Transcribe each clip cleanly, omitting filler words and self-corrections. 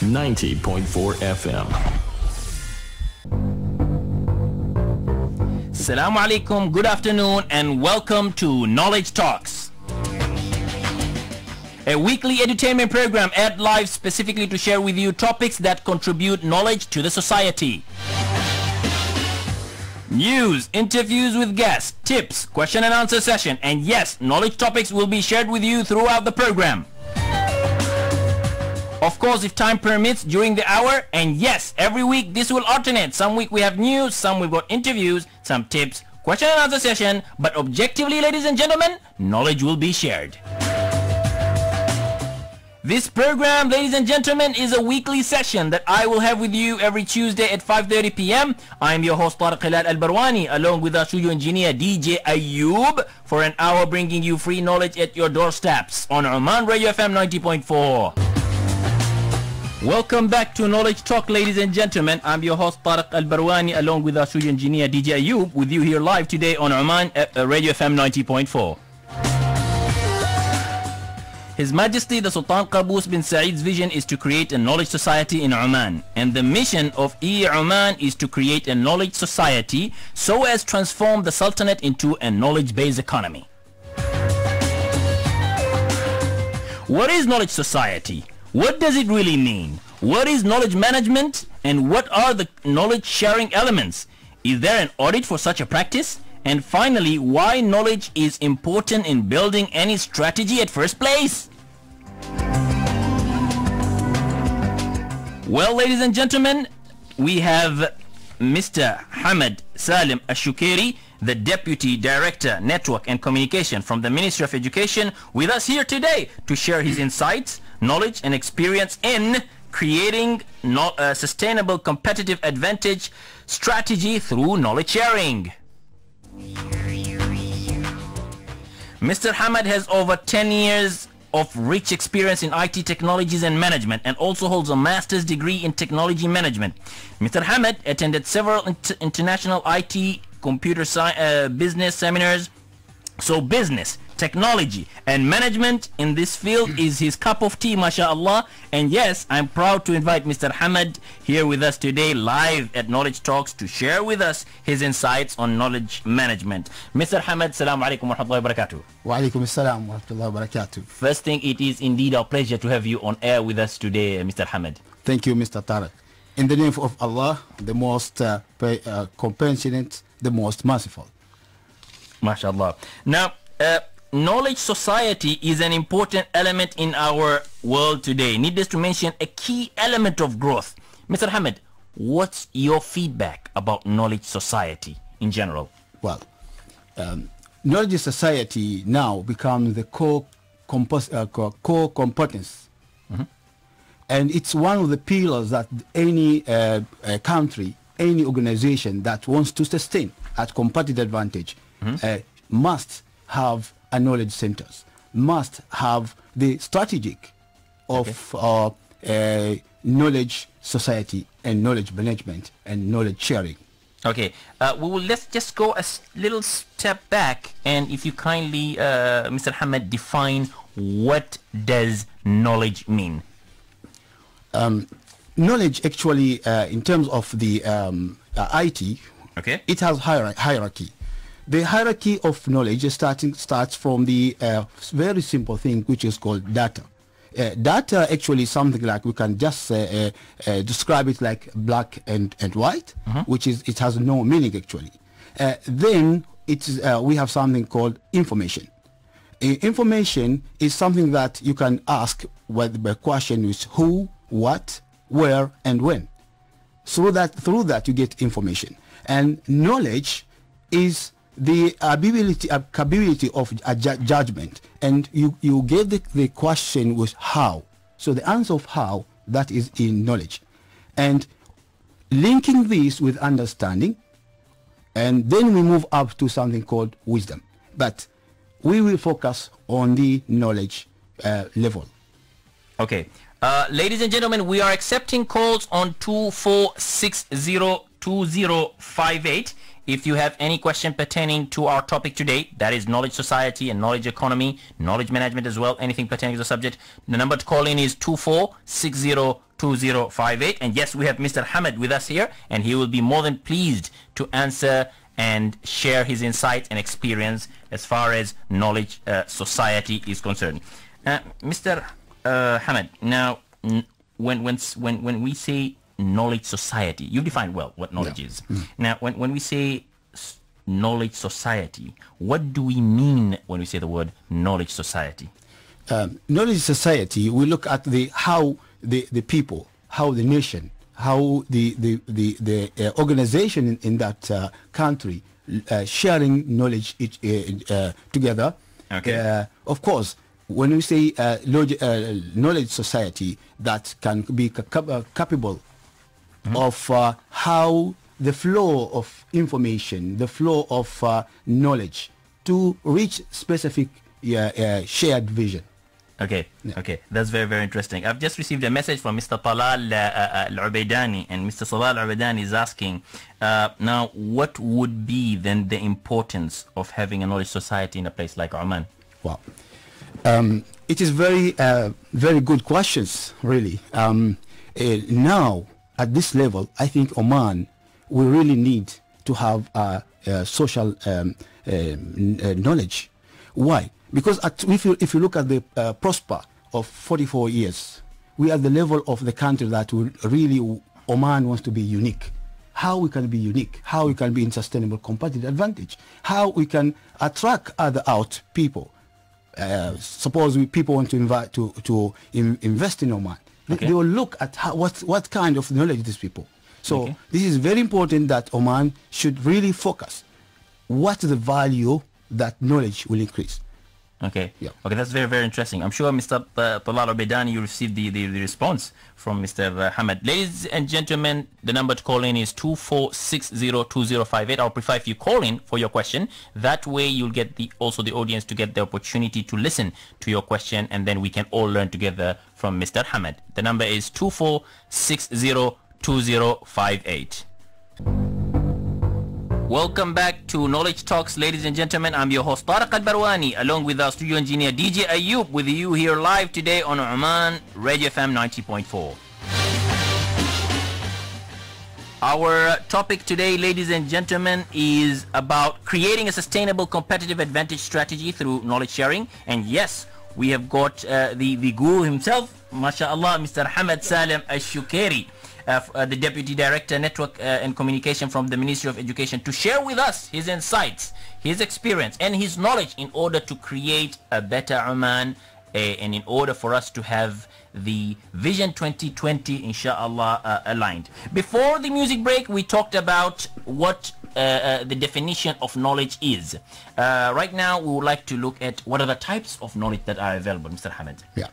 90.4 FM. Assalamu alaikum, good afternoon, and welcome to Knowledge Talks, a weekly entertainment program aired live specifically to share with you topics that contribute knowledge to the society. News, interviews with guests, tips, question and answer session, and yes, knowledge topics will be shared with you throughout the program. Of course, if time permits, during the hour, and yes, every week this will alternate. Some week we have news, some we've got interviews, some tips, question and answer session, but objectively, ladies and gentlemen, knowledge will be shared. This program, ladies and gentlemen, is a weekly session that I will have with you every Tuesday at 5:30 p.m. I am your host Tariq Barwani, along with our studio engineer DJ Ayub, for an hour bringing you free knowledge at your doorsteps on Oman Radio FM 90.4. Welcome back to Knowledge Talk, ladies and gentlemen. I'm your host Tariq Barwani, along with our studio engineer DJ Ayub, with you here live today on Oman Radio FM 90.4. His Majesty the Sultan Qaboos bin Saeed's vision is to create a knowledge society in Oman, and the mission of Oman is to create a knowledge society so as transform the Sultanate into a knowledge-based economy. What is knowledge society? What does it really mean? What is knowledge management, and what are the knowledge sharing elements? Is there an audit for such a practice? And finally, why knowledge is important in building any strategy at first place? Well, ladies and gentlemen, we have Mr. Hamad Salim Ashukeri, the Deputy Director, Network and Communication from the Ministry of Education, with us here today to share his insights, knowledge and experience in creating a sustainable competitive advantage strategy through knowledge sharing. Mr. Hamad has over 10 years of rich experience in IT technologies and management, and also holds a master's degree in technology management. Mr. Hamad attended several international IT computer science business seminars. So business, technology and management in this field is his cup of tea, mashallah. And yes, I'm proud to invite Mr. Hamad here with us today live at Knowledge Talks to share with us his insights on knowledge management. Mr. Hamad, assalamu alaikum wa rahmatullahi wa barakatuh. Wa alaikum assalam wa rahmatullahi wa barakatuh. First thing, it is indeed our pleasure to have you on air with us today, Mr. Hamad. Thank you, Mr. Tariq. In the name of Allah, the most compassionate, the most merciful. MashaAllah. Now, knowledge society is an important element in our world today. Needless to mention, a key element of growth. Mr. Hamad, what's your feedback about knowledge society in general? Well, knowledge society now becomes the core competence. Mm-hmm. And it's one of the pillars that any country, any organization that wants to sustain at competitive advantage must have a knowledge centers, must have the strategic of knowledge society and knowledge management and knowledge sharing. Okay, let's just go a little step back, and if you kindly, Mr. Hamad, define what does knowledge mean? Knowledge actually, in terms of the IT, it has hierarchy. The hierarchy of knowledge starts from the very simple thing which is called data. Data actually is something like we can just describe it like black and white, which is it has no meaning actually. Then we have something called information. Information is something that you can ask what the question is who, what, where, and when. So that through that you get information. And knowledge is the capability of a judgment, and you get the question with how. So the answer of how, that is in knowledge, and linking this with understanding, and then we move up to something called wisdom. But we will focus on the knowledge level. Okay, ladies and gentlemen, we are accepting calls on 24602058. If you have any question pertaining to our topic today, that is knowledge society and knowledge economy, knowledge management as well, anything pertaining to the subject, the number to call in is 24602058. 2058. And yes, we have Mr. Hamad with us here, and he will be more than pleased to answer and share his insight and experience as far as knowledge society is concerned. Mr. Hamad, now when we say knowledge society, you define well what knowledge is. Now when we say knowledge society, what do we mean when we say the word knowledge society? Knowledge society, we look at how the people, how the nation, how the organization in that country sharing knowledge together. Okay. Of course, when we say knowledge society, that can be capable of how the flow of information, the flow of knowledge to reach specific shared vision. Okay, okay, that's very, very interesting. I've just received a message from Mr. Talal Al-Ubaidani, and Mr. Talal Al-Ubaidani is asking, now, what would be then the importance of having a knowledge society in a place like Oman? Wow. It is very, very good questions, really. Now, at this level, I think Oman, we really need to have social knowledge. Why? Because if you look at the prosper of 44 years, we are at the level of the country that really Oman wants to be unique. How we can be unique, how we can be in sustainable competitive advantage, how we can attract other out people. Suppose people want to invest in Oman. Okay. They will look at what kind of knowledge these people. So this is very important that Oman should really focus what the value that knowledge will increase. Okay. Yeah. Okay, that's very, very interesting. I'm sure Mr. Talal Al-Ubaidani, you received the response from Mr. Hamad. Ladies and gentlemen, the number to call in is 24602058. I'll prefer if you call in for your question. That way you'll get also the audience to get the opportunity to listen to your question, and then we can all learn together from Mr. Hamad. The number is 24602058. Welcome back to Knowledge Talks, ladies and gentlemen. I'm your host Tariq Barwani, along with our studio engineer DJ Ayub, with you here live today on Oman Radio FM 90.4. Our topic today, ladies and gentlemen, is about creating a sustainable competitive advantage strategy through knowledge sharing. And yes, we have got the guru himself, mashallah, Mr. Hamad Salem Al-Shukeri, the Deputy Director Network and Communication from the Ministry of Education, to share with us his insights, his experience and his knowledge in order to create a better Oman, and in order for us to have the Vision 2020 inshallah aligned. Before the music break, we talked about what the definition of knowledge is. Right now we would like to look at what are the types of knowledge that are available, Mr. Hamad. Yeah,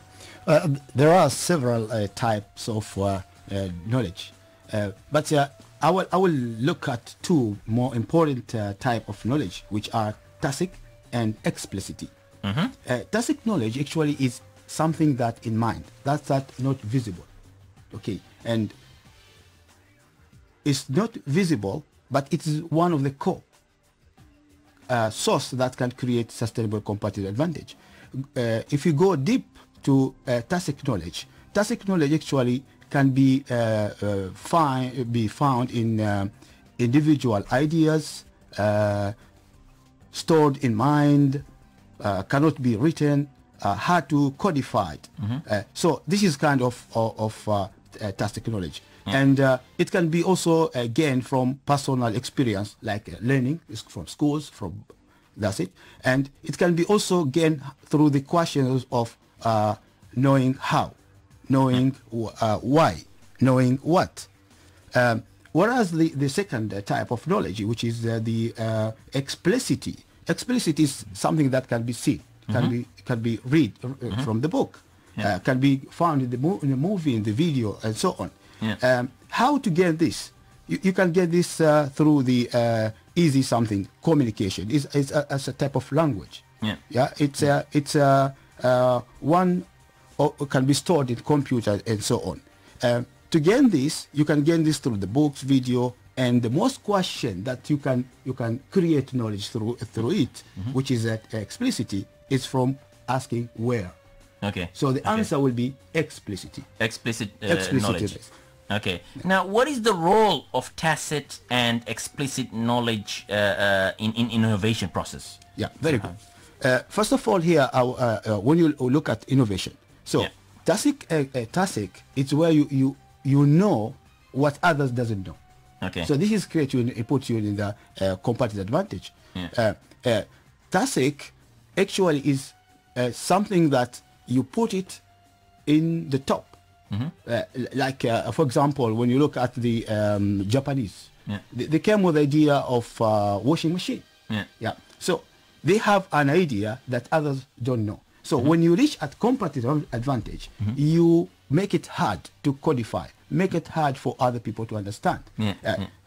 there are several types of knowledge, but I will look at two more important type of knowledge, which are tacit and explicit. Tacit knowledge actually is something that in mind, that's not visible, okay, and it's not visible, but it is one of the core source that can create sustainable competitive advantage. If you go deep to tacit knowledge actually can be found in individual ideas, stored in mind, cannot be written, hard to codify. So this is kind of tacit knowledge. And it can be also gained from personal experience, like learning from schools, that's it. And it can be also gained through the questions of knowing how, knowing why, knowing what. Whereas the second type of knowledge, which is the explicit. Explicit is something that can be seen, can be read from the book, can be found in the movie, in the video, and so on. How to get this? You can get this through the easy something communication. It's as a type of language. It's one can be stored in computer and so on. To gain this, you can gain this through the books, video, and the most question that you can create knowledge through it, which is explicit, is from asking where. Okay. So the answer will be explicit. Explicit Explicit knowledge. Okay. Now, what is the role of tacit and explicit knowledge in innovation process? Yeah, very good. First of all, here, when you look at innovation, so tacit, it's where you know what others doesn't know. Okay. So this is it puts you in the competitive advantage. Yeah. Tacit actually is something that you put it in the top. Like, for example, when you look at the Japanese, they came with the idea of washing machine. Yeah. So they have an idea that others don't know. So when you reach at competitive advantage, you make it hard to codify, make it hard for other people to understand.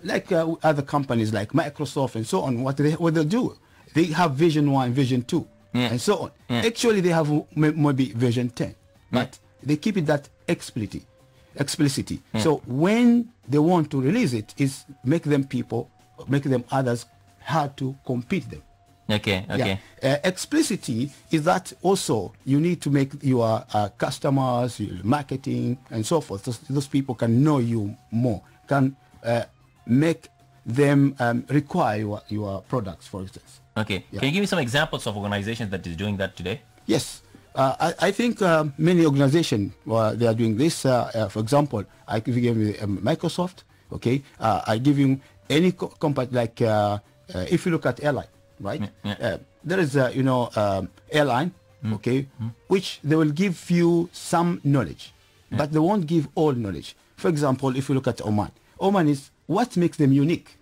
Like other companies like Microsoft and so on, what they do, they have vision 1, vision 2, and so on. Actually, they have maybe vision 10, but they keep it that explicit. So when they want to release it, is make them others hard to compete them. Okay. Explicitity is that also you need to make your customers, your marketing, and so forth. Those people can know you more, can make them require your products, for instance. Okay. Can you give me some examples of organizations that is doing that today? Yes. I think many organizations they are doing this. For example, I give you Microsoft. Okay. I give you any company like if you look at airline. Right, there is a airline, okay, which they will give you some knowledge, but they won't give all knowledge. For example, if you look at Oman is what makes them unique.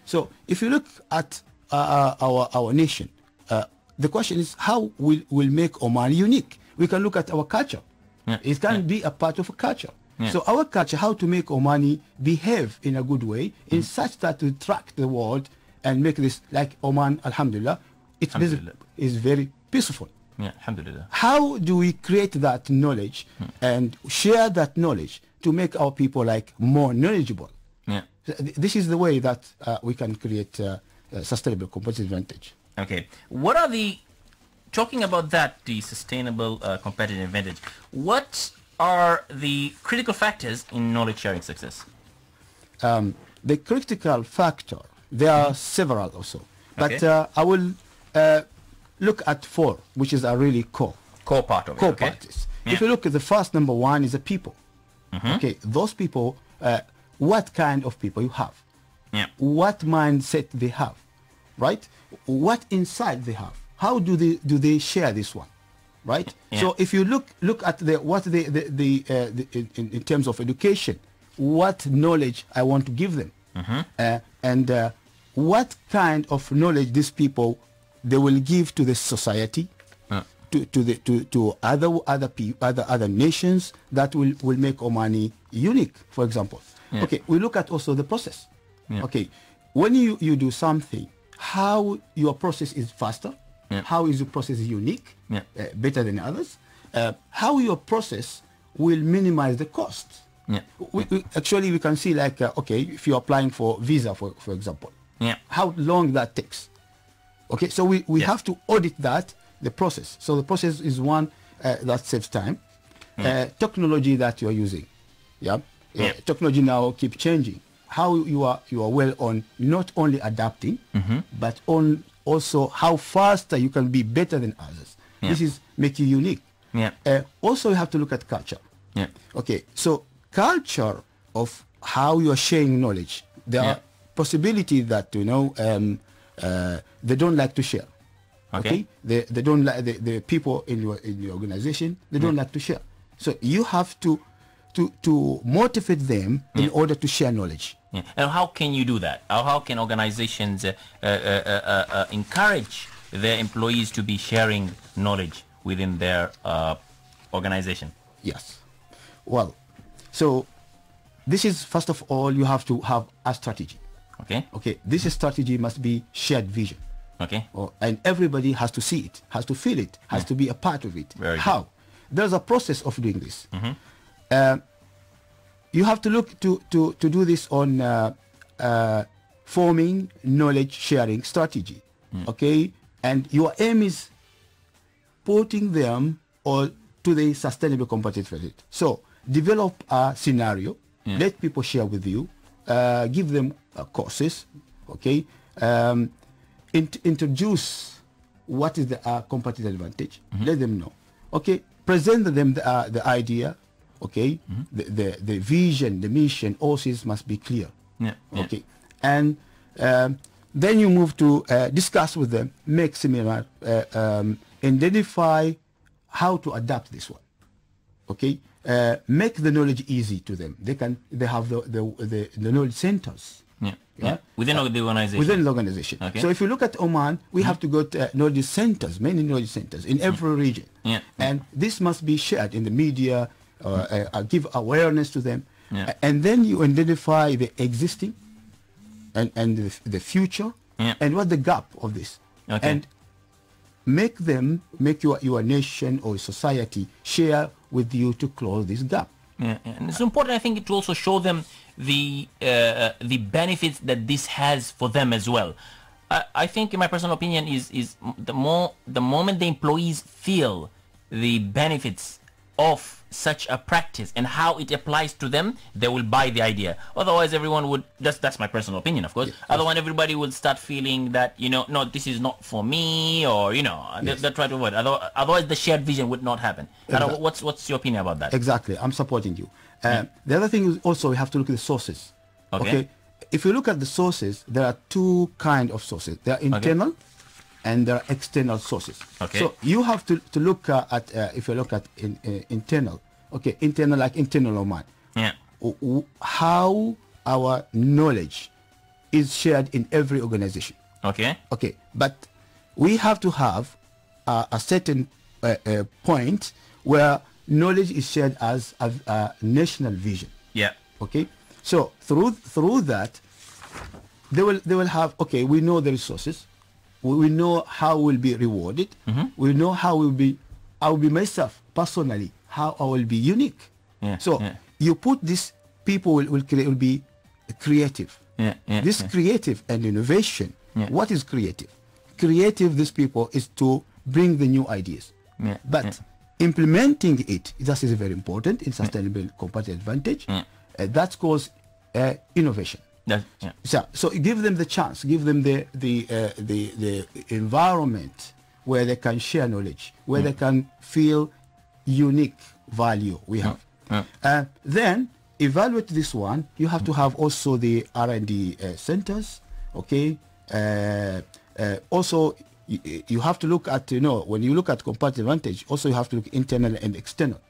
So if you look at our nation, the question is how will make Oman unique. We can look at our culture. It can be a part of a culture. So our culture, how to make Omani behave in a good way, in such that to attract the world and make this like Oman, alhamdulillah, is very peaceful. Alhamdulillah. How do we create that knowledge and share that knowledge to make our people like more knowledgeable? This is the way that we can create a sustainable competitive advantage. Okay. What are talking about that, the sustainable competitive advantage, what are the critical factors in knowledge sharing success? The critical factor, there are several also, but I will look at 4, which is a really core part of it. Core parties. If you look at the first, number 1 is the people. Okay, those people, what kind of people you have, what mindset they have, right? What insight they have. How do they share this one, right? So if you look at in terms of education, what knowledge I want to give them, and what kind of knowledge these people they will give to the society, to other nations that will make Omani unique, for example. Okay, we look at also the process. Okay, when you do something, how your process is faster, how is your process unique, better than others, how your process will minimize the cost. Actually, we can see like, okay, if you're applying for visa, for example, how long that takes. Okay, so we have to audit the process. So the process is one that saves time. Technology that you're using, technology now keep changing. How you are well on not only adapting, but on also how faster you can be better than others. This is make you unique. Also, you have to look at culture. Okay, so culture of how you are sharing knowledge. There are possibilities that they don't like to share. Okay, they don't like the people in your organization. They don't like to share. So you have to motivate them in order to share knowledge. And how can you do that? How can organizations encourage their employees to be sharing knowledge within their organization? Yes. Well, so this is, first of all, you have to have a strategy. Okay. This strategy must be shared vision. And everybody has to see it, has to feel it, has to be a part of it. How? There's a process of doing this. You have to look to do this on forming knowledge sharing strategy. Okay, and your aim is putting them or to the sustainable competitive advantage. So develop a scenario, let people share with you, give them courses, okay, introduce what is the competitive advantage, let them know, okay, present them the idea, okay, the vision, the mission, all these must be clear, okay, and then you move to discuss with them, make seminar, identify how to adapt this one, okay, make the knowledge easy to them. They have the knowledge centers. Within the organization. Within the organization. Okay. So if you look at Oman, we have to go to knowledge centers, many knowledge centers in every region. And this must be shared in the media, give awareness to them. And then you identify the existing and the future and what the gap of this. And make your nation or society share with you to close this gap. And it's important, I think, to also show them the benefits that this has for them as well. I think, in my personal opinion, is the moment the employees feel the benefits of such a practice and how it applies to them, they will buy the idea. Otherwise, everyone would, that's my personal opinion, of course. Otherwise, everybody would start feeling that, no, this is not for me, or, they try to avoid. Otherwise, the shared vision would not happen. Exactly. What's your opinion about that? Exactly. I'm supporting you. The other thing is also we have to look at the sources. Okay. If you look at the sources, there are two kinds of sources. There are internal and there are external sources. So you have to look at, if you look at internal, internal, like internal Oman. How our knowledge is shared in every organization. But we have to have a certain point where knowledge is shared as a national vision. So through that, they will have, we know the resources, we know how we'll be rewarded, we know how I will be myself personally, how I will be unique. You put this, people will be creative. This creative and innovation. What is creative? Creative, these people, is to bring the new ideas. But implementing it, that is very important in sustainable competitive advantage. That's called innovation. So give them the chance, give them the environment where they can share knowledge, where they can feel unique value we have. Then evaluate this one. You have to have also the R&D centers. Also you have to look at, when you look at competitive advantage, also you have to look internal and external.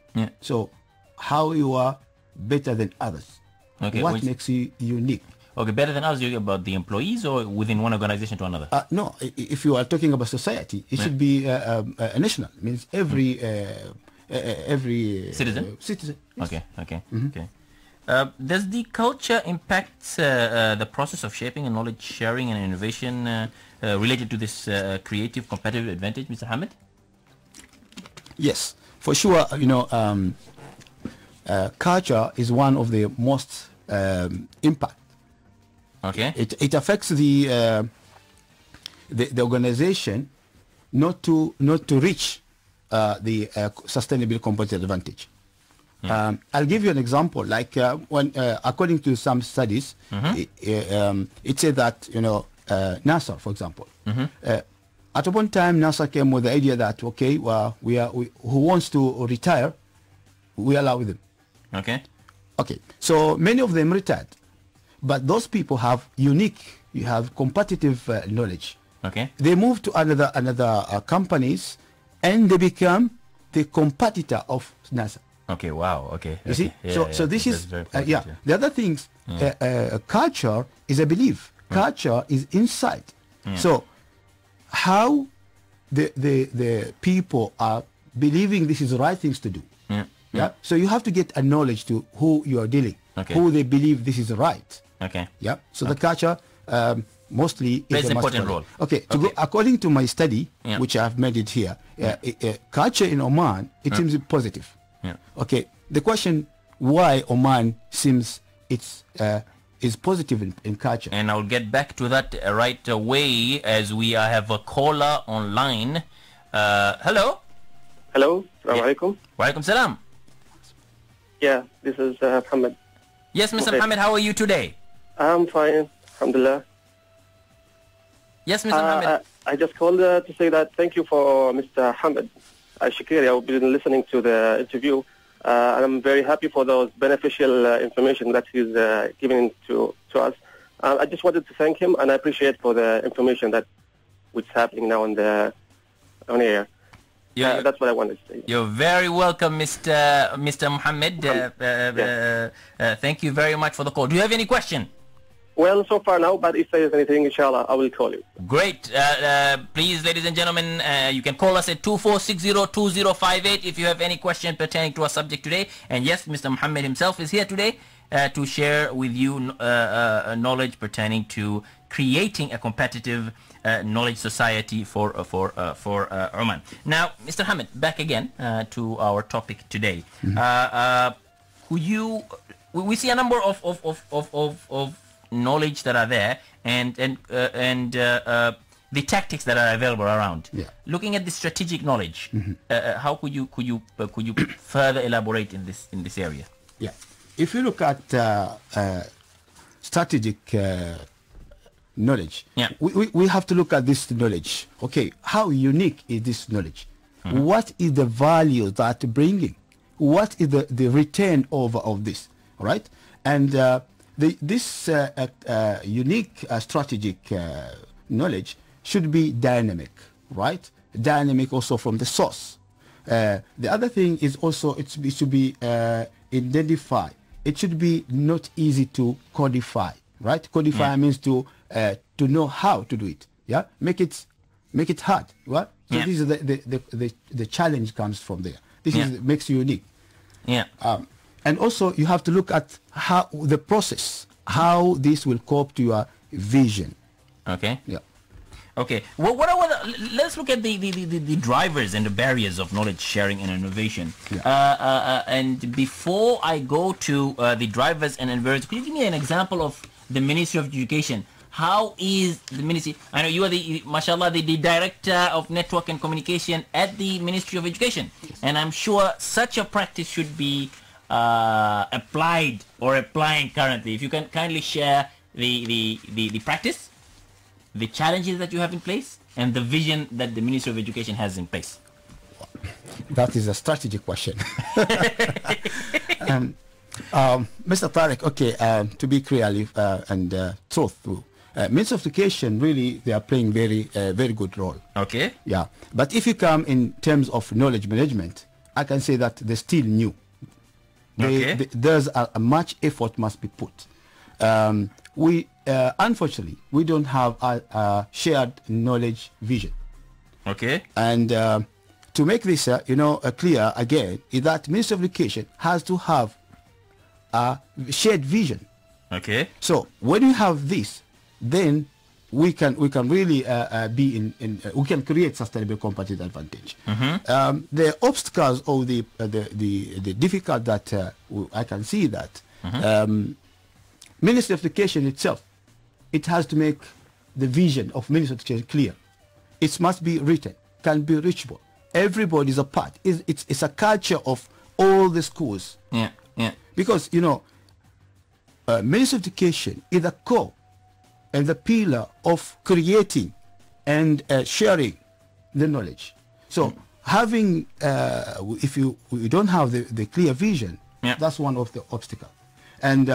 So how you are better than others. What makes you unique? Better than others, about the employees or within one organization to another? No, if you are talking about society, it should be national. It means every citizen. Yes. Does the culture impact the process of shaping and knowledge sharing and innovation related to this creative competitive advantage, Mr. Hamid? Yes, for sure. Culture is one of the most impact. It affects the organization not to reach the sustainable competitive advantage. I'll give you an example. Like when, according to some studies, it said that NASA, for example, at one time NASA came with the idea that who wants to retire, we allow them. So many of them retired, but those people have competitive knowledge. They move to another companies, and they become the competitor of NASA. You see, so this is the other things. Culture is a belief. Culture is insight. So how the people are believing this is the right things to do. So you have to get a knowledge to who you are dealing, who they believe this is right. So the culture mostly plays an important role. To go according to my study, which I have made it here, culture in Oman, it seems positive. The question why Oman seems is positive in culture. And I'll get back to that right away as we have a caller online. Hello. Hello, Assalamu alaikum. Wa alaikum salam. Yeah, this is Muhammad. Yes, Mr. Muhammad, how are you today? I'm fine, alhamdulillah. Yes, Mr. Muhammad. I just called to say that thank you for Mr. Hamid Shakiri. I've been listening to the interview, and I'm very happy for those beneficial information that he's giving to us. I just wanted to thank him, and I appreciate for the information that which is happening now on air. That's what I wanted to say. You're very welcome, Mr. Muhammad. Thank you very much for the call. Do you have any question? Well, so far now, but if there is anything, inshallah, I will call you. Great. Please, ladies and gentlemen, you can call us at 2460-2058 if you have any question pertaining to our subject today. And yes, Mr. Muhammad himself is here today to share with you knowledge pertaining to creating a competitive knowledge society for Oman. Now, Mr. Hamid, back again to our topic today. We see a number of knowledge that are there and the tactics that are available around. Yeah. Looking at the strategic knowledge, how could you further elaborate in this area? Yeah. If you look at strategic knowledge, yeah, we have to look at this knowledge. Okay, how unique is this knowledge? What is the value that bringing? What is the return over of this? All right, and this unique strategic knowledge should be dynamic, right? Dynamic also from the source. The other thing is also it should be identified. It should be not easy to codify, right? Codify means to know how to do it. Yeah, make it hard. Right? So this is the challenge comes from there. This is makes you unique. Yeah. And also you have to look at how the process, how this will cope to your vision. Okay. Yeah. Okay. Well, let's look at the drivers and the barriers of knowledge sharing and innovation. Yeah. And before I go to the drivers and barriers, could you give me an example of the Ministry of Education? How is the ministry? I know you are mashallah, the director of network and communication at the Ministry of Education, and I'm sure such a practice should be applied or applying currently. If you can kindly share the practice, the challenges that you have in place, and the vision that the Ministry of Education has in place. That is a strategic question. Mr. Tariq, okay, to be clear and truthful, Ministry of Education, really, they are playing very good role. Okay. Yeah. But if you come in terms of knowledge management, I can say that they're still new. There's a much effort must be put. Unfortunately, we don't have a shared knowledge vision. Okay. And to make this, clear again, is that Ministry of Education has to have a shared vision. Okay. So when we have this, then we can really be we can create sustainable competitive advantage. The obstacles or the difficult that I can see that Ministry of Education itself, it has to make the vision of Ministry of Education clear. It must be written, can be reachable. Everybody is a part. It's a culture of all the schools. Yeah, yeah. Because Ministry of Education is the core and the pillar of creating and sharing the knowledge. So having, if you don't have the clear vision, that's one of the obstacles. And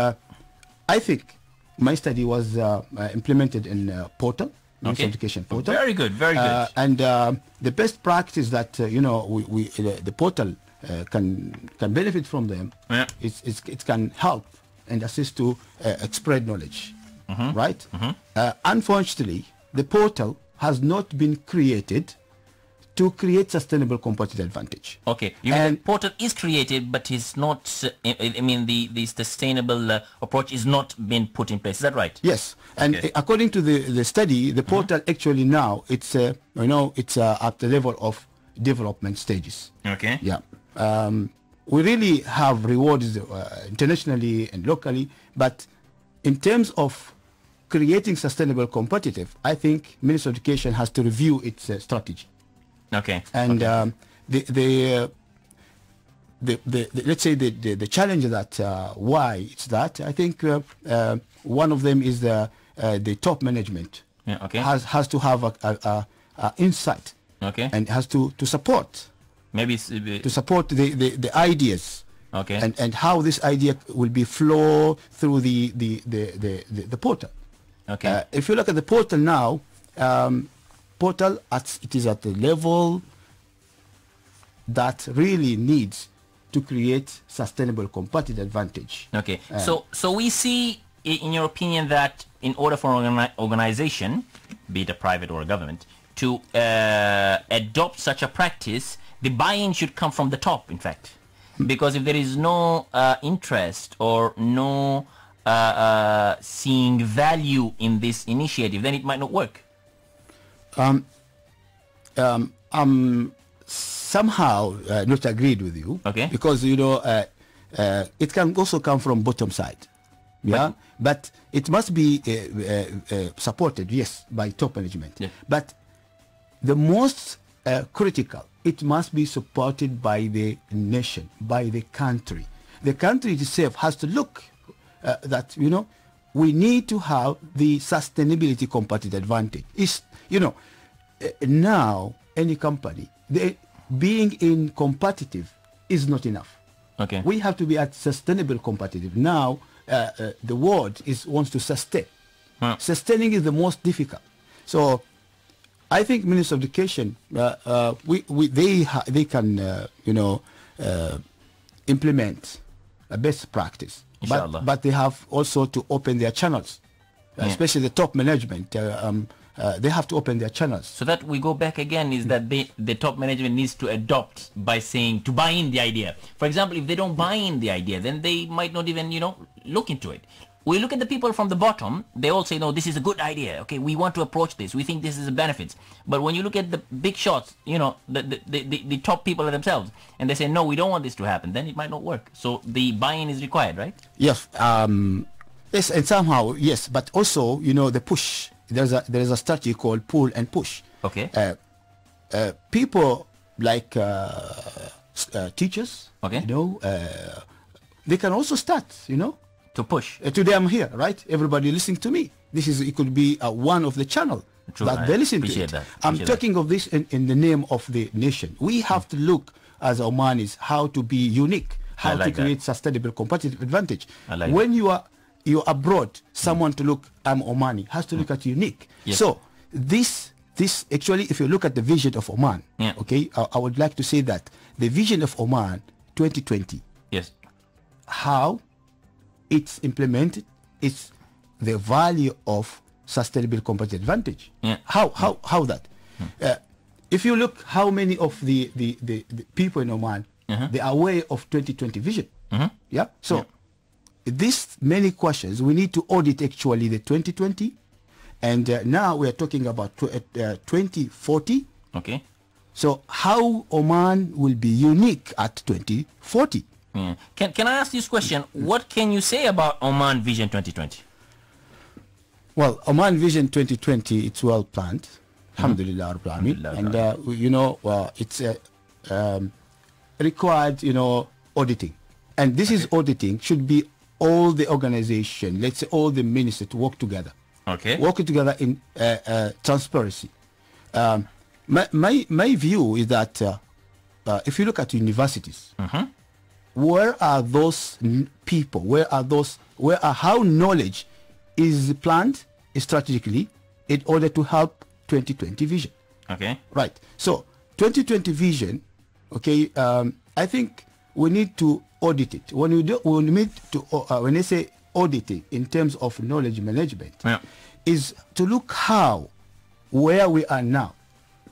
I think my study was implemented in portal, Ministry of Education portal. Very good, very good. And the best practice that the portal can benefit from them. Yeah. It can help and assist to spread knowledge. Right? Unfortunately, the portal has not been created to create sustainable competitive advantage. Okay, you mean the portal is created, but it's not. I mean, the sustainable approach is not being put in place. Is that right? Yes, and according to the study, the portal actually now it's it's at the level of development stages. Okay. Yeah. We really have rewards internationally and locally, but in terms of creating sustainable competitive, I think Ministry of Education has to review its strategy. Okay. And let's say the challenge that why it's that, I think one of them is the top management has to have a insight, and has to support, maybe to support the ideas, and how this idea will be flow through the portal. If you look at the portal now, it is at the level that really needs to create sustainable competitive advantage. So we see, in your opinion, that in order for an organization, be it a private or a government, to adopt such a practice, the buy-in should come from the top, in fact. Because if there is no interest or no seeing value in this initiative, then it might not work. Somehow not agreed with you, because it can also come from bottom side, but it must be supported, yes, by top management. But the most critical, it must be supported by the nation, by the country. The country itself has to look that we need to have the sustainability competitive advantage. Is now any company, being in competitive is not enough. We have to be at sustainable competitive. Now the world wants to sustain. Sustaining is the most difficult. So I think Minister of Education, they can implement a best practice, but they have also to open their channels, especially the top management. They have to open their channels. So that we go back again is that the top management needs to adopt by saying, to buy in the idea. For example, if they don't buy in the idea, then they might not even, look into it. We look at the people from the bottom, they all say, no, this is a good idea. Okay, we want to approach this. We think this is a benefits. But when you look at the big shots, the top people themselves, and they say, no, we don't want this to happen, then it might not work. So the buy-in is required, right? Yes. Yes, and somehow, yes. But also, the push. There is a strategy called pull and push. People like teachers, they can also start, to push. Today I'm here, right? Everybody listening to me. It could be one of the channel that they listen to it. I'm talking of this in the name of the nation. We have to look as Omanis how to be unique, how to create sustainable competitive advantage. When you're abroad, someone to look, I'm Omani, has to look at unique. So this actually, if you look at the vision of Oman, I would like to say that the vision of Oman 2020, how it's implemented, it's the value of sustainable competitive advantage. How that? If you look how many of the people in Oman, they are aware of 2020 vision. So these many questions, we need to audit actually the 2020, and now we are talking about 2040. So how Oman will be unique at 2040? Can I ask this question? What can you say about Oman Vision 2020? Well, Oman Vision 2020, it's well planned. Alhamdulillah, and it's required, auditing, and this is auditing should be all the organization, let's say all the ministers to work together. Working together in transparency. My view is that if you look at universities, where are those people? Where are how knowledge is planned strategically in order to help 2020 vision? Right. So 2020 vision, I think we need to audit it. When I say auditing in terms of knowledge management, is to look where we are now,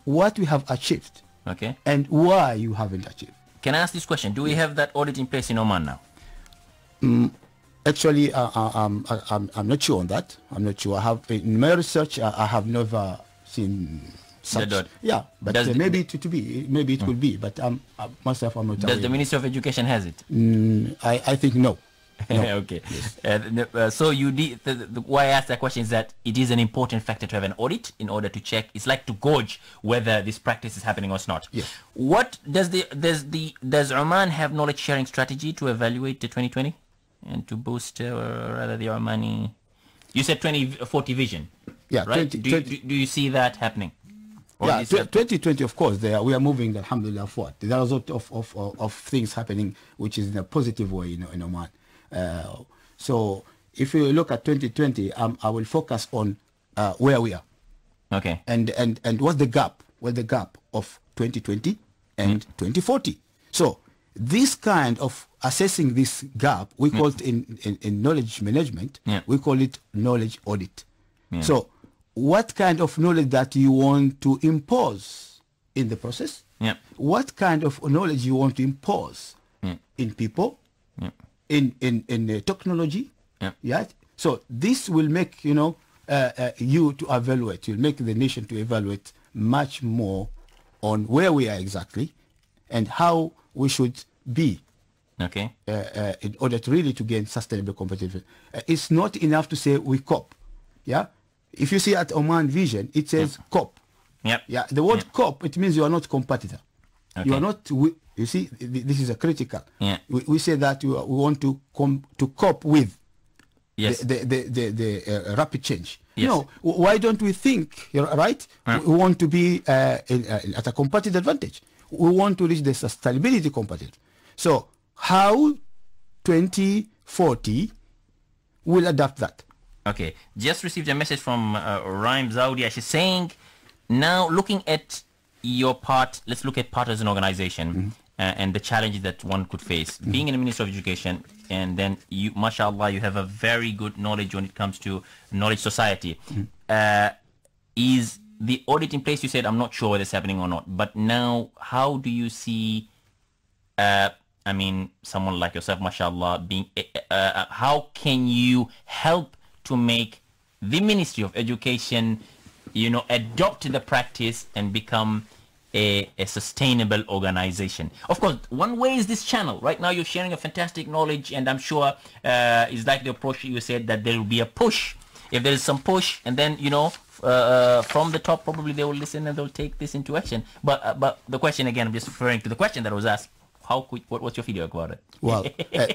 what we have achieved, and why you haven't achieved. Can I ask this question? Do we have that audit in place in Oman now? Actually, I'm not sure on that. I'm not sure. In my research, I have never seen such. But maybe it will be. But myself, I'm not. Does the Ministry of Education has it? I think no. No. Okay. Yes. So why I asked that question is that it is an important factor to have an audit in order to check. It's like to gauge whether this practice is happening or not. Yes. What does Oman have knowledge sharing strategy to evaluate the 2020 and to boost rather the Omani? You said 2040 vision. Yeah. Right. Do you see that happening? Or yeah. 2020, of course. We are moving, alhamdulillah, forward. There are a lot of things happening, which is in a positive way, in Oman. So if you look at 2020, I will focus on where we are. Okay. And what's the gap? What's the gap of 2020 and 2040? So this kind of assessing this gap, we call it in knowledge management, we call it knowledge audit. So what kind of knowledge that you want to impose in the process? What kind of knowledge you want to impose in people? In the technology, So this will make you to evaluate. You'll make the nation to evaluate much more on where we are exactly, and how we should be. Okay. In order to really to gain sustainable competitiveness, it's not enough to say we COP. Yeah. If you see at Oman Vision, it says COP. Yeah. The word COP, it means you are not competitor. Okay. You are not. You see, this is a critical. We say that we want to cope with the rapid change. No, why don't we think, right? We want to be at a competitive advantage. We want to reach the sustainability competitive. So how 2040 will adapt that? Okay, just received a message from Rhyme Zaudia. She's saying, now looking at your part, let's look at part as an organization. And the challenges that one could face. Being in the Ministry of Education, and then you, mashallah, you have a very good knowledge when it comes to knowledge society. Is the audit in place? You said, I'm not sure whether it's happening or not. But now, how do you see, someone like yourself, mashallah, being, how can you help to make the Ministry of Education, adopt the practice and become a sustainable organization? Of course, one way is this channel. Right now you're sharing a fantastic knowledge, and I'm sure it's like the approach you said, that there will be a push. If there is some push, and then from the top, probably they will listen and they'll take this into action. But the question, again, I'm just referring to the question that was asked. What's your feedback about it? Well,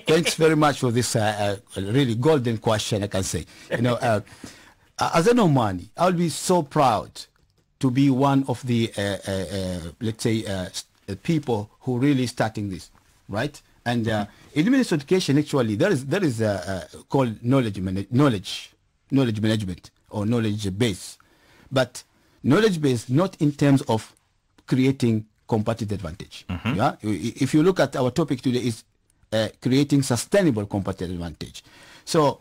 thanks very much for this really golden question, I can say. As an Omani, I'll be so proud to be one of the, let's say, people who really starting this, right? And in the Ministry of Education, actually, there is called knowledge management or knowledge base, but knowledge base not in terms of creating competitive advantage. Yeah, if you look at our topic today, is creating sustainable competitive advantage. So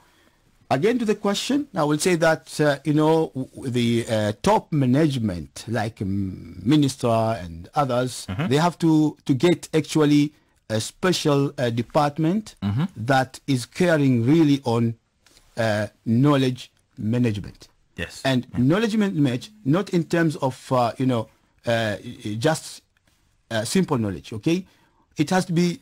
again, to the question, I will say that, the top management, like minister and others, they have to get actually a special department that is caring really on knowledge management. Yes. And knowledge management, not in terms of, just simple knowledge, okay? It has to be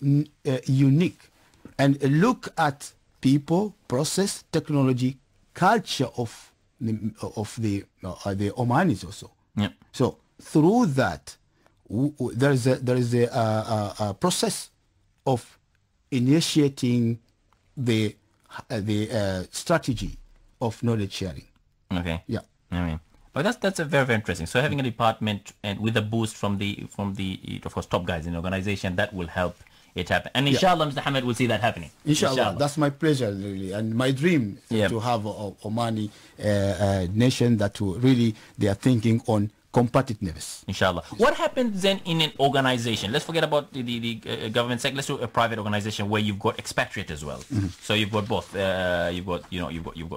unique. And look at people, process, technology, culture of the Omanis also. So through that, there is a process of initiating the strategy of knowledge sharing. Okay. Yeah. But that's a very, very interesting. So having a department and with a boost from the of course top guys in the organization, that will help it happen. And inshallah, Mr. Hamad will see that happening. Inshallah. That's my pleasure, really, and my dream to have a Omani nation that really they are thinking on competitiveness. Inshallah. What happens then in an organization? Let's forget about the government sector. Let's do a private organization where you've got expatriate as well. So you've got both. You've got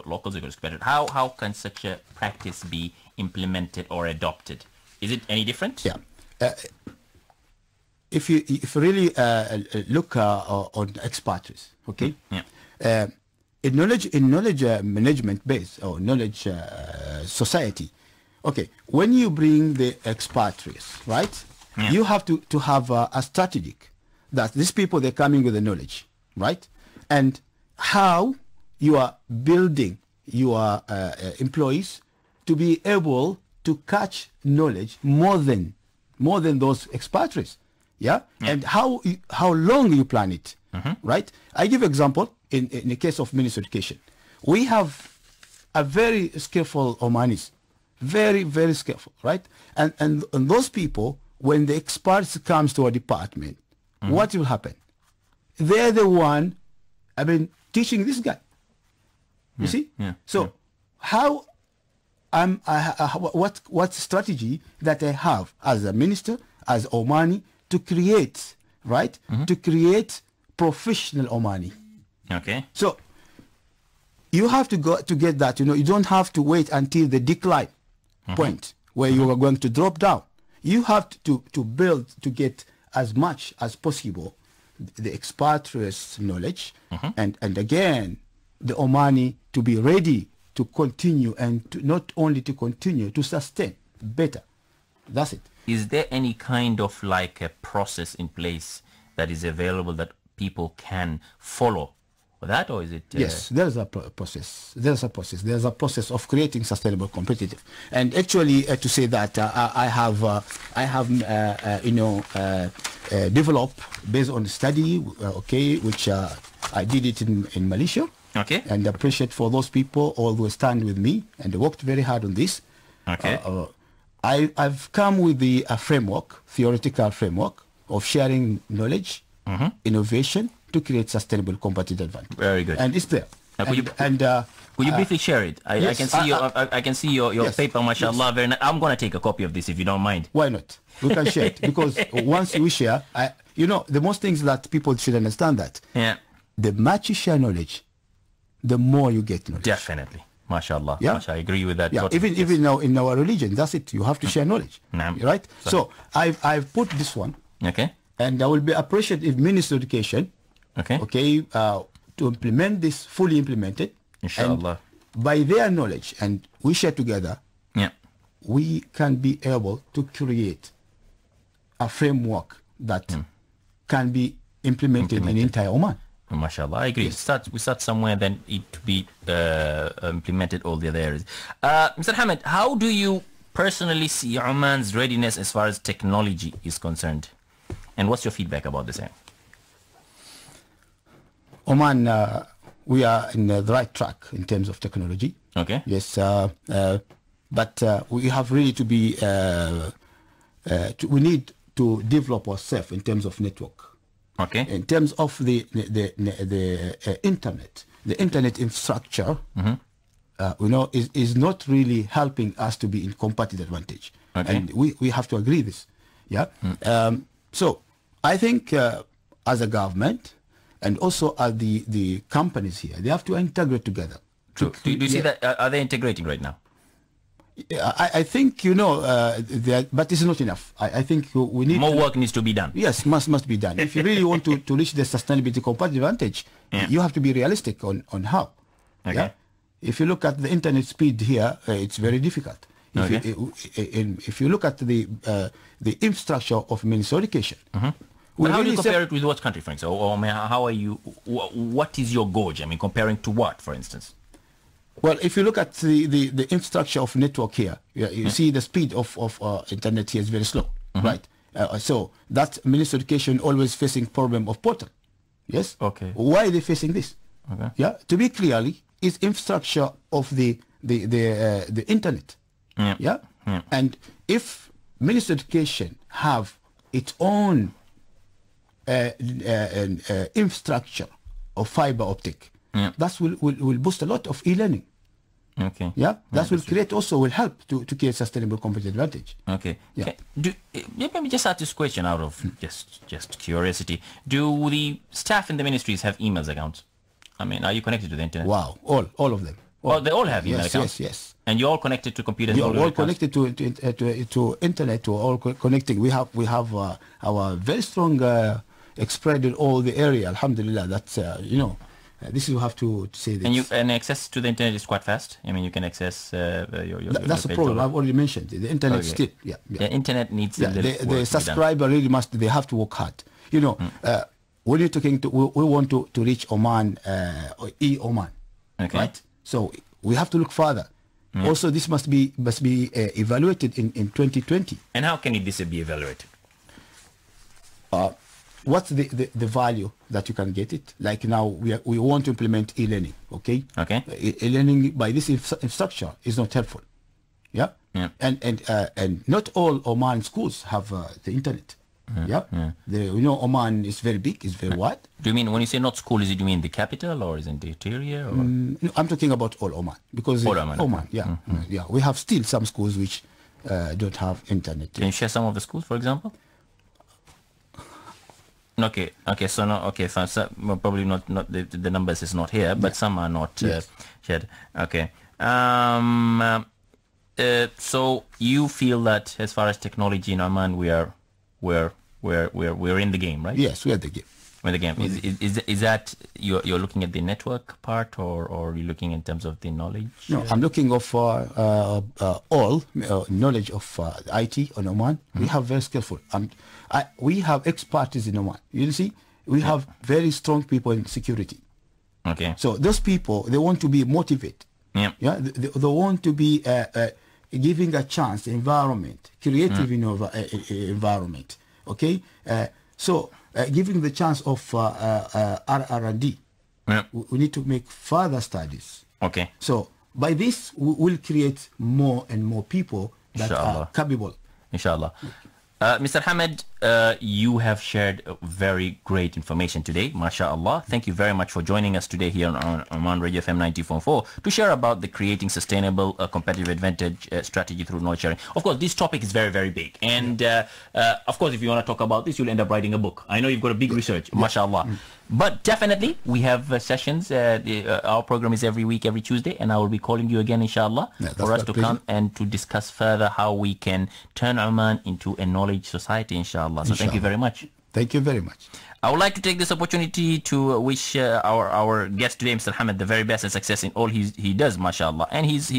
locals. You've got expatriate. How can such a practice be implemented or adopted? Is it any different? Yeah. If you really look on expatriates, okay? In knowledge management base or knowledge society, okay, when you bring the expatriates, right? You have to have a strategic that these people, they're coming with the knowledge, right? And how you are building your employees to be able to catch knowledge more than those expatriates. Yeah? And how long you plan it. Right? I give example in the case of Ministry of Education. We have a very skillful Omanis, very, very skillful, right? And those people, when the experts comes to a department, what will happen? They're the one, teaching this guy. You see? So how what strategy that I have as a minister, as Omani, to create, right? To create professional Omani. Okay. So you have to go to get that. You don't have to wait until the decline point where you are going to drop down. You have to build to get as much as possible the expatriates' knowledge, and again the Omani to be ready to continue, and to not only to continue, to sustain better. That's it. Is there any kind of like a process in place that is available that people can follow that, or is it? Yes, there's a process. There's a process. There's a process of creating sustainable, competitive. And actually, to say that I have developed based on study, which I did it in Malaysia. Okay. And I appreciate for those people all who stand with me and worked very hard on this. Okay. I've come with the framework, theoretical framework of sharing knowledge, innovation to create sustainable competitive advantage. Very good. And it's there. Could you briefly share it? I can see your yes, paper, mashallah. yes. Very nice. I'm going to take a copy of this if you don't mind. Why not? We can share it because once we share, the most things that people should understand that the much you share knowledge, the more you get knowledge. Definitely. MashaAllah. Yeah. Mashallah, I agree with that. Yeah. Totally. Even now in our religion, that's it. You have to share knowledge. Right? So I've put this one. Okay. And I will be appreciative if Minister of Education, to implement this, fully implemented. Inshallah. And by their knowledge, and we share together, we can be able to create a framework that can be implemented in entire Oman. MashaAllah, I agree. Yes. We start somewhere, then it to be implemented all the other areas. Mr. Hamid, how do you personally see Oman's readiness as far as technology is concerned? And what's your feedback about this? Oman, we are in the right track in terms of technology. Okay. Yes, but we have really to be, we need to develop ourselves in terms of network. Okay. In terms of the internet, the internet infrastructure, is not really helping us to be in competitive advantage. Okay. And we have to agree this. Yeah. So I think as a government and also as the companies here, they have to integrate together. Do you see that? Are they integrating right now? I think but it's not enough. I think we need more work needs to be done. Yes, must be done. If you really want to reach the sustainability competitive advantage, you have to be realistic on how. Okay. Yeah? If you look at the internet speed here, it's very difficult. If you look at the infrastructure of Ministry of Education, but how do you compare it with what country, for instance? Or how are you? What is your gauge? Comparing to what, for instance? Well, if you look at the infrastructure of network here, you see the speed of internet here is very slow, right? So that Ministry of Education always facing problem of portal. Yes. Okay. Why are they facing this? Okay. Yeah. To be clearly, is infrastructure of the internet. Yeah. And if Ministry of Education have its own infrastructure of fiber optic, that will boost a lot of e-learning. Okay. Yeah, that will create also will help to create sustainable competitive advantage. Okay. Yeah. Let me just ask this question out of just curiosity. Do the staff in the ministries have emails accounts? Are you connected to the internet? Wow, all of them. Well, they all have email accounts. Yes. And you're all connected to computers. You're all connected to internet. To all connecting. We have our very strong spread in all the area. Alhamdulillah. That's this you have to say this. And access to the internet is quite fast. You can access your that's the problem. I've already mentioned the internet still. Yeah. The internet needs a little the subscriber really they have to work hard. when you're talking to, we want to reach Oman, or Oman, right? So we have to look further. Also, this must be evaluated in 2020. And how can this be evaluated? What's the value that you can get it? Like now, we want to implement e-learning, okay? E-learning by this infrastructure is not helpful, yeah? And not all Oman schools have the internet. Oman is very big, it's very wide. Do you mean, when you say not school, do you mean the capital or is it the interior? Or? No, I'm talking about all Oman, because all Oman, we have still some schools which don't have internet. Can you share some of the schools, for example? So probably not the numbers is not here, but some are not shared. So you feel that as far as technology in Oman, we're in the game, right? Yes, we're the game. We're the game. Is that you're looking at the network part, or you're looking in terms of the knowledge? No, I'm looking of all knowledge of IT in Oman. We have very skillful. We have expertise in Oman. You see, we have very strong people in security. So those people, they want to be motivated. They want to be giving a chance, environment, creative environment. So giving the chance of R&D. We need to make further studies. So by this, we will create more and more people that are capable. Inshallah. Mr. Hamad, you have shared very great information today, mashallah. Thank you very much for joining us today here on Oman Radio FM 94.4 to share about the creating sustainable competitive advantage strategy through knowledge sharing. Of course, this topic is very, very big. And of course, if you want to talk about this, you'll end up writing a book. I know you've got a big research, mashallah. But definitely, we have sessions. Our program is every week, every Tuesday, and I will be calling you again, inshallah, for us to come and to discuss further how we can turn Oman into a knowledge society, inshallah. So thank you very much. Thank you very much. I would like to take this opportunity to wish our guest today, Mr. Hamad, the very best and success in all he does, mashallah. And his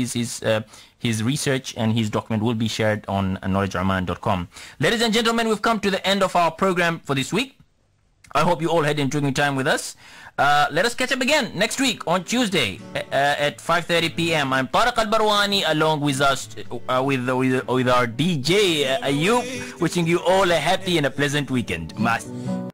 research and his document will be shared on knowledgeoman.com. Ladies and gentlemen, we've come to the end of our program for this week. I hope you all had an enjoying time with us. Let us catch up again next week on Tuesday at 5:30 p.m. I'm Tariq Barwani along with us with our DJ Ayub, wishing you all a happy and a pleasant weekend.